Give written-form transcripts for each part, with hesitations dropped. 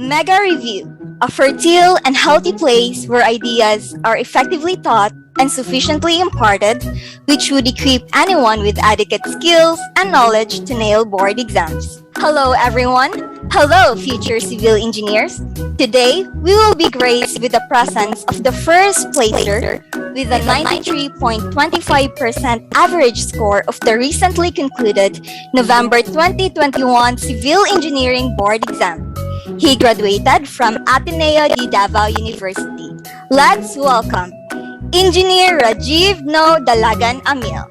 Mega Review, a fertile and healthy place where ideas are effectively taught and sufficiently imparted, which would equip anyone with adequate skills and knowledge to nail board exams. Hello, everyone. Hello, future civil engineers. Today, we will be graced with the presence of the first placer with a 93.25% average score of the recently concluded November 2021 Civil Engineering Board exam. He graduated from Ateneo de Davao University. Let's welcome Engineer Rajiv No Dalagan Amil.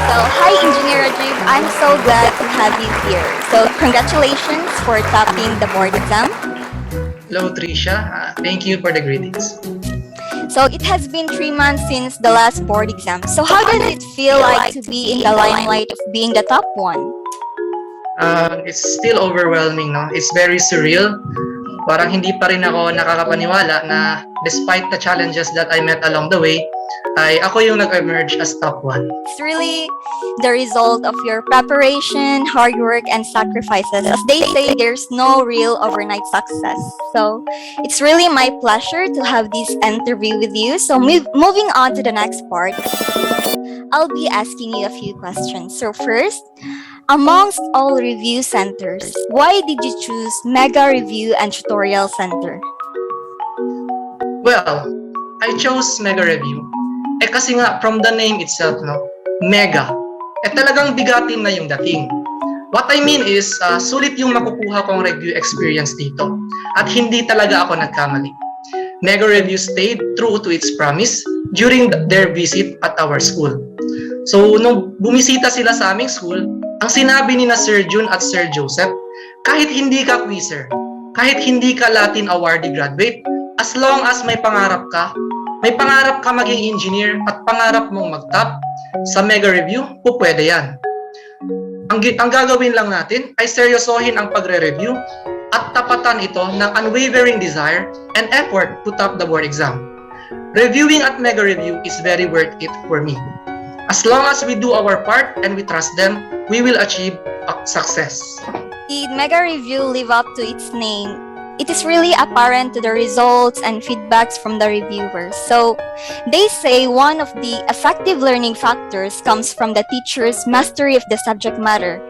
So, hi Engineer Rajiv, I'm so glad to have you here. So, congratulations for topping the board exam. Hello, Tricia. Thank you for the greetings. So, it has been 3 months since the last board exam. So, how does it feel like to be in the limelight of being the top one? It's still overwhelming, no? It's very surreal. Parang hindi pa rin ako nakakapaniwala na despite the challenges that I met along the way, ay ako yung nag-emerge as top one. It's really the result of your preparation, hard work, and sacrifices. As they say, there's no real overnight success. So, it's really my pleasure to have this interview with you. So, moving on to the next part, I'll be asking you a few questions. So, first, amongst all review centers, why did you choose Mega Review and Tutorial Center? Well, I chose Mega Review. Kasi nga, from the name itself, no? Mega. Talagang bigatin na yung dating. What I mean is, sulit yung makukuha kong review experience dito. At hindi talaga ako nagkamali. Mega Review stayed true to its promise during their visit at our school. So, nung bumisita sila sa aming school, ang sinabi ni na Sir Jun at Sir Joseph, kahit hindi ka quizzer, kahit hindi ka Latin awardee graduate, as long as may pangarap ka maging engineer at pangarap mong mag-top, sa Mega Review, pwede yan. Ang gagawin lang natin ay seryosohin ang pagre-review at tapatan ito ng unwavering desire and effort to top the board exam. Reviewing at Mega Review is very worth it for me. As long as we do our part and we trust them, we will achieve success. Did Mega Review live up to its name? It is really apparent to the results and feedbacks from the reviewers. So, they say one of the effective learning factors comes from the teacher's mastery of the subject matter.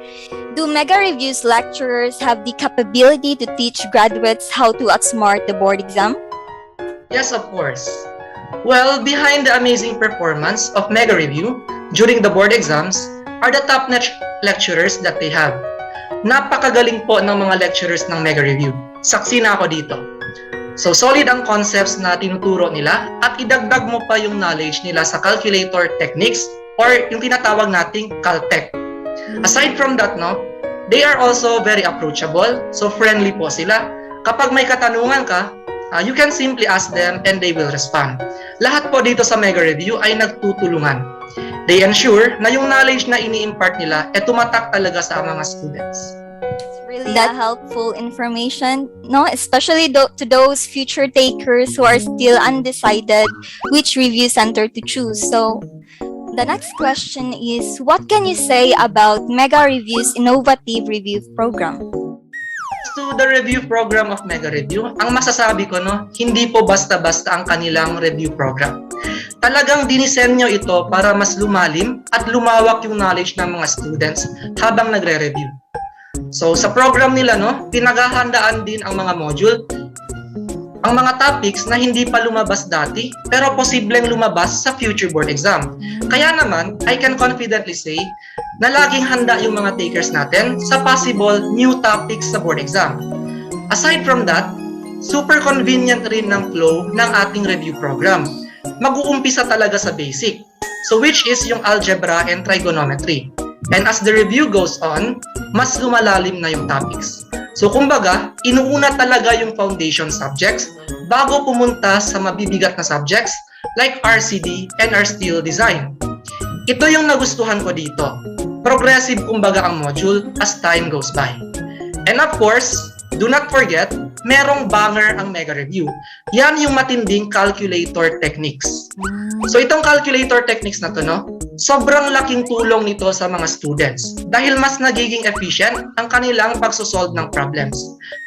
Do Mega Review's lecturers have the capability to teach graduates how to outsmart the board exam? Yes, of course. Well, behind the amazing performance of Mega Review during the board exams are the top-notch lecturers that they have. Napakagaling po ng mga lecturers ng Mega Review. Saksi na ako dito. So, solid ang concepts na tinuturo nila at idagdag mo pa yung knowledge nila sa calculator techniques or yung tinatawag nating Caltech. Aside from that, no, they are also very approachable, so friendly po sila. Kapag may katanungan ka, you can simply ask them and they will respond. Lahat po dito sa Mega Review ay nagtutulungan. They ensure na yung knowledge na ini-impart nila ay tumatak talaga sa mga students. Really that helpful information, no? Especially to those future takers who are still undecided which review center to choose. So, the next question is, what can you say about Mega Review's innovative review program? To the review program of Mega Review, ang masasabi ko, no, hindi po basta-basta ang kanilang review program. Talagang dinisenyo ito para mas lumalim at lumawak yung knowledge ng mga students habang nagre-review. So sa program nila, no, pinaghahandaan din ang mga module, ang mga topics na hindi pa lumabas dati pero posibleng lumabas sa future board exam. Kaya naman, I can confidently say na laging handa yung mga takers natin sa possible new topics sa board exam. Aside from that, super convenient rin ng flow ng ating review program. Mag-uumpisa talaga sa basic, so which is yung algebra and trigonometry. And as the review goes on, mas lumalalim na yung topics. So kumbaga, inuuna talaga yung foundation subjects bago pumunta sa mabibigat na subjects like RCD and our steel design. Ito yung nagustuhan ko dito. Progressive kumbaga ang module as time goes by. And of course, do not forget, merong banger ang Mega Review. Yan yung matinding calculator techniques. So itong calculator techniques na to, no, sobrang laking tulong nito sa mga students dahil mas nagiging efficient ang kanilang pagsosolve ng problems.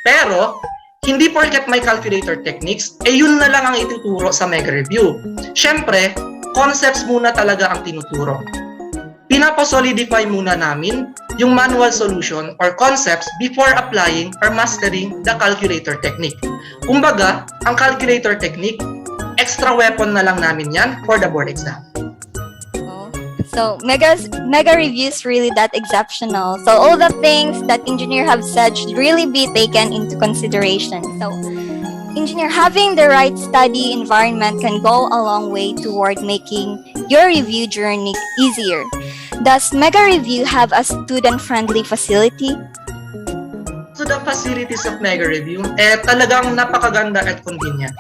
Pero, hindi porket may calculator techniques, yun na lang ang ituturo sa Mega Review. Siyempre, concepts muna talaga ang tinuturo. Pinapasolidify muna namin yung manual solution or concepts before applying or mastering the calculator technique. Kumbaga, ang calculator technique, extra weapon na lang namin yan for the board exam. So mega review is really that exceptional. So all the things that engineer have said should really be taken into consideration. So engineer, having the right study environment can go a long way toward making your review journey easier. Does Mega Review have a student-friendly facility? So the facilities of Mega Review, talagang napakaganda at convenient.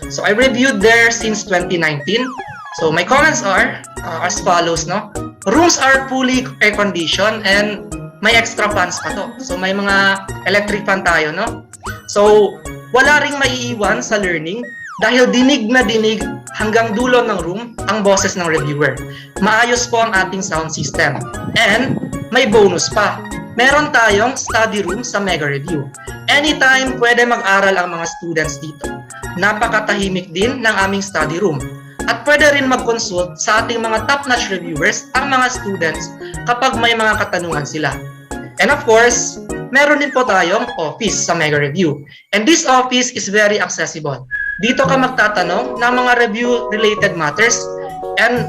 So I reviewed there since 2019. So my comments are as follows, no? Rooms are fully air-conditioned and may extra fans pa to. So may mga electric fan tayo, no? So wala ring maiiwan sa learning dahil dinig na dinig hanggang dulo ng room ang boses ng reviewer. Maayos po ang ating sound system. And may bonus pa. Meron tayong study room sa Mega Review. Anytime pwede mag-aral ang mga students dito. Napakatahimik din ng aming study room. At pwede rin mag-consult sa ating mga top-notch reviewers ang mga students kapag may mga katanungan sila. And of course, meron din po tayong office sa Mega Review. And this office is very accessible. Dito ka magtatanong ng mga review-related matters and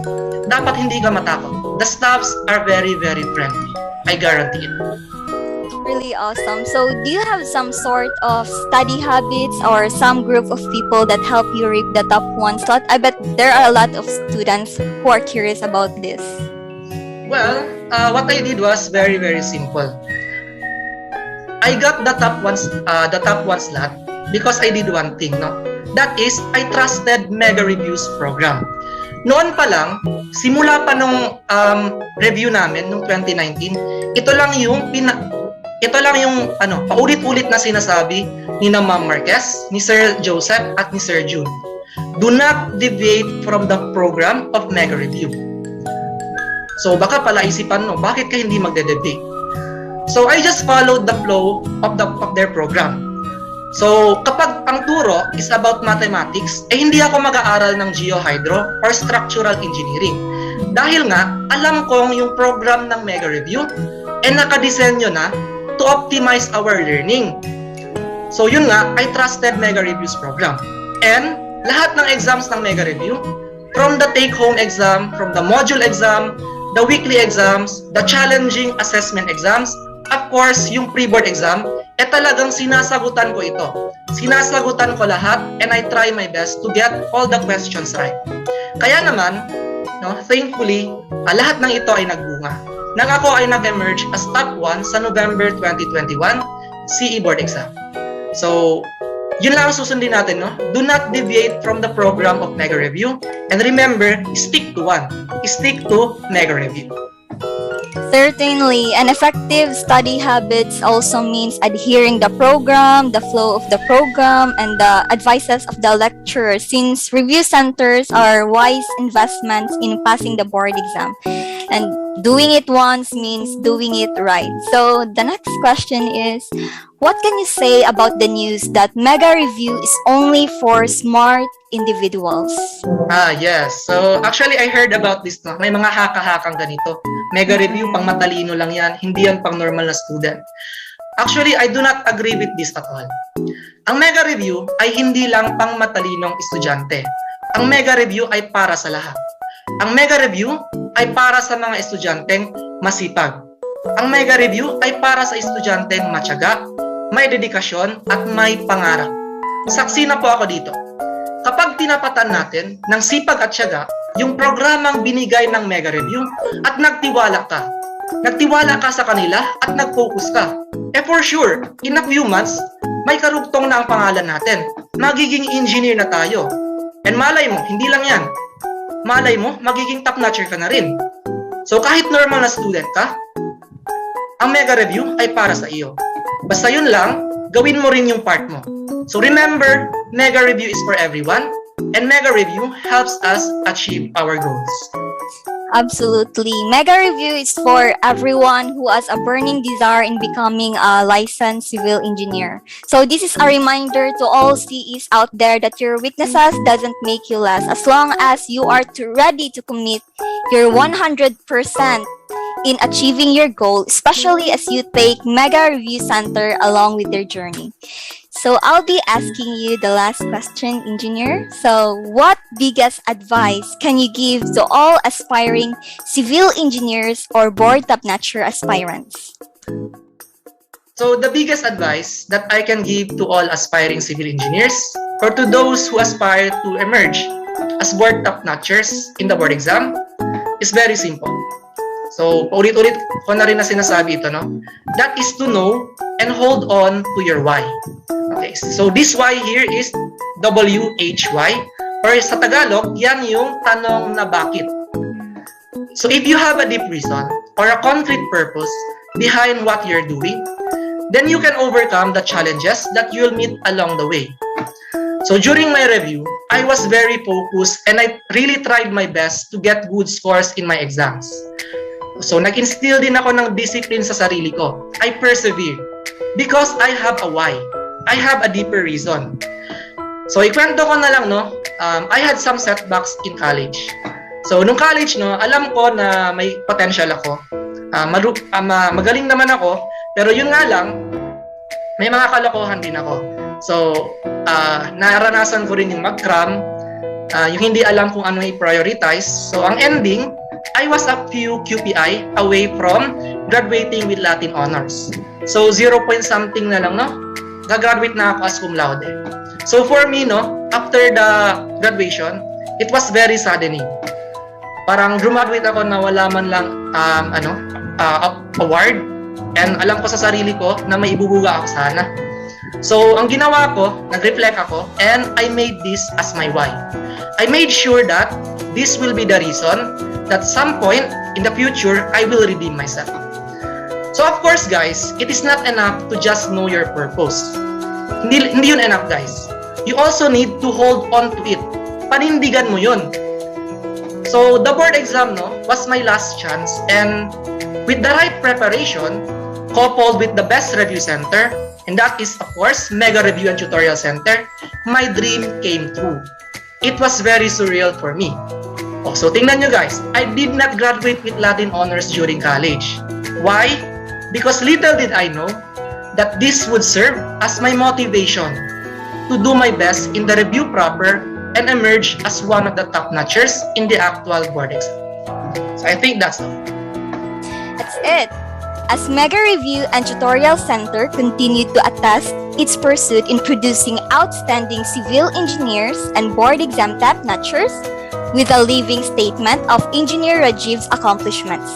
dapat hindi ka matakot. The staffs are very, very friendly. I guarantee it. Really awesome. So do you have some sort of study habits or some group of people that help you reap the top 1 slot? I bet there are a lot of students who are curious about this. Well, what I did was very, very simple. I got the top one slot because I did one thing, no? That is, I trusted Mega Reviews program. Noon pa lang, simula pa nung review namin nung 2019, ito lang yung paulit-ulit na sinasabi ni na Ma'am Marquez, ni Sir Joseph at ni Sir June. Do not deviate from the program of Mega Review. So baka pala isipan mo, bakit ka hindi magde-deviate? So I just followed the flow of their program. So kapag ang turo is about mathematics, hindi ako mag-aaral ng geohydro or structural engineering. Dahil nga, alam kong yung program ng Mega Review nakadesenyo na to optimize our learning. So yun nga, I trusted Mega Review's program. And lahat ng exams ng Mega Review, from the take-home exam, from the module exam, the weekly exams, the challenging assessment exams, of course, yung pre-board exam, talagang sinasagutan ko ito. Sinasagutan ko lahat and I try my best to get all the questions right. Kaya naman, no, thankfully, lahat ng ito ay nagbunga. Nang ako ay nag-emerge as top 1 sa November 2021 CE board exam. So, yun lang ang susundin natin, no? Do not deviate from the program of Mega Review. And remember, stick to one. Stick to Mega Review. Certainly, an effective study habits also means adhering the program, the flow of the program, and the advices of the lecturer, since review centers are wise investments in passing the board exam. And doing it once means doing it right. So the next question is, what can you say about the news that Mega Review is only for smart individuals? Yes. So actually I heard about this, no? May mga haka-hakang ganito. Mega Review pang matalino lang yan, hindi yan pang normal na student. Actually, I do not agree with this at all. Ang Mega Review ay hindi lang pang matalinong estudyante. Ang Mega Review ay para sa lahat. Ang Mega Review ay para sa mga estudyanteng masipag. Ang Mega Review ay para sa estudyanteng matyaga, may dedikasyon at may pangarap. Saksi na po ako dito. Kapag tinapatan natin ng sipag at tiyaga yung programang binigay ng Mega Review at nagtiwala ka sa kanila at nag-focus ka, for sure, in a few months, may karugtong na ang pangalan natin. Magiging engineer na tayo. And malay mo, hindi lang yan. Malay mo, magiging top-notcher ka na rin. So kahit normal na student ka, ang Mega Review ay para sa iyo. Basta yun lang, gawin mo rin yung part mo. So remember, Mega Review is for everyone, and Mega Review helps us achieve our goals. Absolutely. Mega Review is for everyone who has a burning desire in becoming a licensed civil engineer. So this is a reminder to all CEs out there that your weaknesses doesn't make you less as long as you are ready to commit your 100% in achieving your goal, especially as you take Mega Review Center along with your journey. So I'll be asking you the last question, engineer. So what biggest advice can you give to all aspiring civil engineers or board top-notcher aspirants? So the biggest advice that I can give to all aspiring civil engineers or to those who aspire to emerge as board top-notchers in the board exam is very simple. So paulit-ulit ko na rin na sinasabi ito, no? That is to know and hold on to your why. Okay, so this why here is WHY, or sa Tagalog, yan yung tanong na bakit. So if you have a deep reason or a concrete purpose behind what you're doing, then you can overcome the challenges that you'll meet along the way. So during my review, I was very focused and I really tried my best to get good scores in my exams. So nag-instill din ako ng discipline sa sarili ko. I persevered because I have a why. I have a deeper reason. So ikwento ko na lang, no? I had some setbacks in college. So nung college, no, alam ko na may potential ako. Magaling naman ako, pero yun nga lang, may mga kalokohan din ako. So naranasan ko rin yung mag-cram, yung hindi alam kung ano i-prioritize. So ang ending, I was a few QPI away from graduating with Latin honors. So 0 point something na lang, no? Gagraduate na ako as cum laude. So for me, no, after the graduation, it was very saddening. Parang graduate ako na wala man lang award, and alam ko sa sarili ko na may ibubuga ako sana. So ang ginawa ko, nag-reflect ako, and I made this as my why. I made sure that this will be the reason that some point in the future I will redeem myself. So of course guys, it is not enough to just know your purpose. Hindi yun enough guys. You also need to hold on to it. Panindigan mo yun. So the board exam, no, was my last chance, and with the right preparation, coupled with the best review center, and that is of course Mega Review and Tutorial Center, my dream came true. It was very surreal for me. Oh, so tingnan nyo guys, I did not graduate with Latin honors during college. Why? Because little did I know that this would serve as my motivation to do my best in the review proper and emerge as one of the top-notchers in the actual board exam. So I think that's all. That's it. As Mega Review and Tutorial Center continued to attest its pursuit in producing outstanding civil engineers and board exam top-notchers with a living statement of Engineer Rajiv's accomplishments,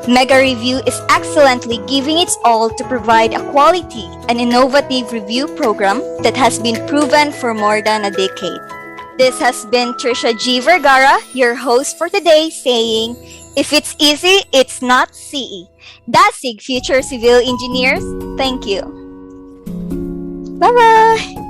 Mega Review is excellently giving its all to provide a quality and innovative review program that has been proven for more than a decade. This has been Trisha G. Vergara, your host for today, saying, if it's easy, it's not CE. Dasig future civil engineers, thank you. Bye-bye!